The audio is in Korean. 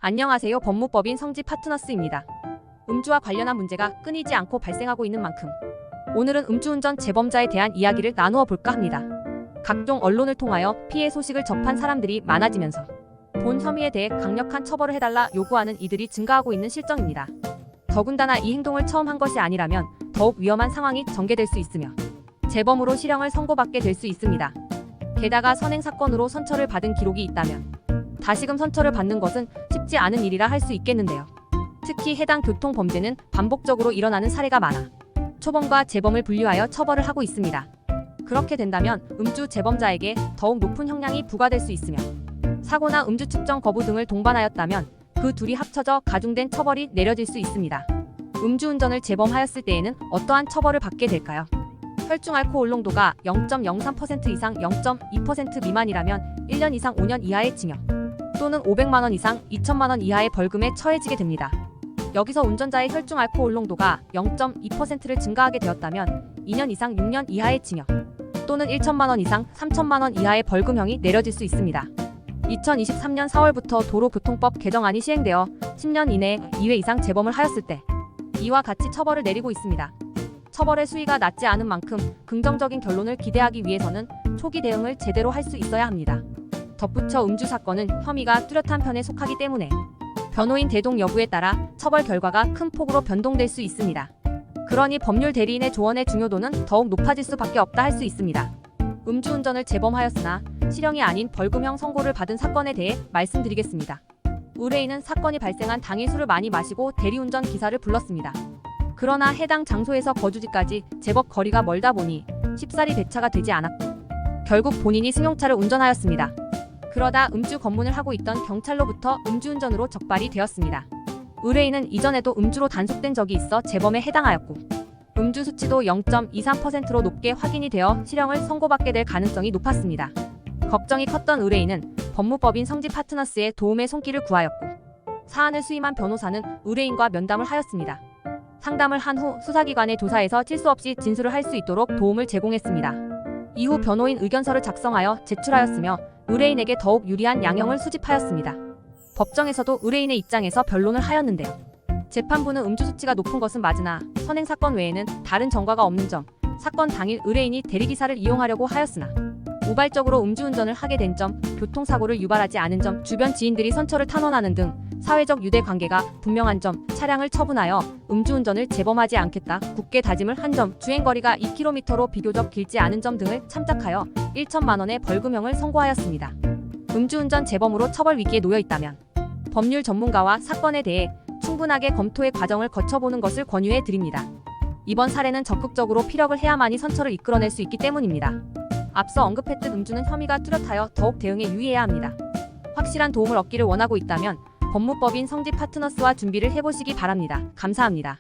안녕하세요. 법무법인 성지 파트너스입니다. 음주와 관련한 문제가 끊이지 않고 발생하고 있는 만큼 오늘은 음주운전 재범자에 대한 이야기를 나누어 볼까 합니다. 각종 언론을 통하여 피해 소식을 접한 사람들이 많아지면서 본 혐의에 대해 강력한 처벌을 해달라 요구하는 이들이 증가하고 있는 실정입니다. 더군다나 이 행동을 처음 한 것이 아니라면 더욱 위험한 상황이 전개될 수 있으며 재범으로 실형을 선고받게 될 수 있습니다. 게다가 선행 사건으로 선처를 받은 기록이 있다면 다시금 선처를 받는 것은 쉽지 않은 일이라 할 수 있겠는데요. 특히 해당 교통범죄는 반복적으로 일어나는 사례가 많아 초범과 재범을 분류하여 처벌을 하고 있습니다. 그렇게 된다면 음주 재범자에게 더욱 높은 형량이 부과될 수 있으며 사고나 음주 측정 거부 등을 동반하였다면 그 둘이 합쳐져 가중된 처벌이 내려질 수 있습니다. 음주운전을 재범하였을 때에는 어떠한 처벌을 받게 될까요? 혈중 알코올 농도가 0.03% 이상 0.2% 미만이라면 1년 이상 5년 이하의 징역 또는 500만 원 이상 2천만 원 이하의 벌금에 처해지게 됩니다. 여기서 운전자의 혈중 알코올 농도가 0.2%를 증가하게 되었다면 2년 이상 6년 이하의 징역 또는 1천만 원 이상 3천만 원 이하의 벌금형이 내려질 수 있습니다. 2023년 4월부터 도로교통법 개정안이 시행되어 10년 이내에 2회 이상 재범을 하였을 때 이와 같이 처벌을 내리고 있습니다. 처벌의 수위가 낮지 않은 만큼 긍정적인 결론을 기대하기 위해서는 초기 대응을 제대로 할 수 있어야 합니다. 덧붙여 음주 사건은 혐의가 뚜렷한 편에 속하기 때문에 변호인 대동 여부에 따라 처벌 결과가 큰 폭으로 변동될 수 있습니다. 그러니 법률 대리인의 조언의 중요도는 더욱 높아질 수밖에 없다 할 수 있습니다. 음주운전을 재범하였으나 실형이 아닌 벌금형 선고를 받은 사건에 대해 말씀드리겠습니다. 의뢰인은 사건이 발생한 당일 술을 많이 마시고 대리운전 기사를 불렀습니다. 그러나 해당 장소에서 거주지까지 제법 거리가 멀다 보니 쉽사리 배차가 되지 않았고 결국 본인이 승용차를 운전하였습니다. 그러다 음주 검문을 하고 있던 경찰로부터 음주운전으로 적발이 되었습니다. 의뢰인은 이전에도 음주로 단속된 적이 있어 재범에 해당하였고 음주 수치도 0.23%로 높게 확인이 되어 실형을 선고받게 될 가능성이 높았습니다. 걱정이 컸던 의뢰인은 법무법인 성지 파트너스의 도움의 손길을 구하였고 사안을 수임한 변호사는 의뢰인과 면담을 하였습니다. 상담을 한 후 수사기관의 조사에서 실수 없이 진술을 할 수 있도록 도움을 제공했습니다. 이후 변호인 의견서를 작성하여 제출하였으며 의뢰인에게 더욱 유리한 양형을 수집하였습니다. 법정에서도 의뢰인의 입장에서 변론을 하였는데요. 재판부는 음주 수치가 높은 것은 맞으나 선행 사건 외에는 다른 전과가 없는 점, 사건 당일 의뢰인이 대리기사를 이용하려고 하였으나 우발적으로 음주운전을 하게 된 점, 교통사고를 유발하지 않은 점, 주변 지인들이 선처를 탄원하는 등 사회적 유대 관계가 분명한 점, 차량을 처분하여 음주운전을 재범하지 않겠다 굳게 다짐을 한 점, 주행거리가 2km로 비교적 길지 않은 점 등을 참작하여 1천만 원의 벌금형을 선고하였습니다. 음주운전 재범으로 처벌 위기에 놓여 있다면 법률 전문가와 사건에 대해 충분하게 검토의 과정을 거쳐보는 것을 권유해 드립니다. 이번 사례는 적극적으로 피력을 해야만이 선처를 이끌어낼 수 있기 때문입니다. 앞서 언급했듯 음주는 혐의가 뚜렷하여 더욱 대응에 유의해야 합니다. 확실한 도움을 얻기를 원하고 있다면 법무법인 성지 파트너스와 준비를 해보시기 바랍니다. 감사합니다.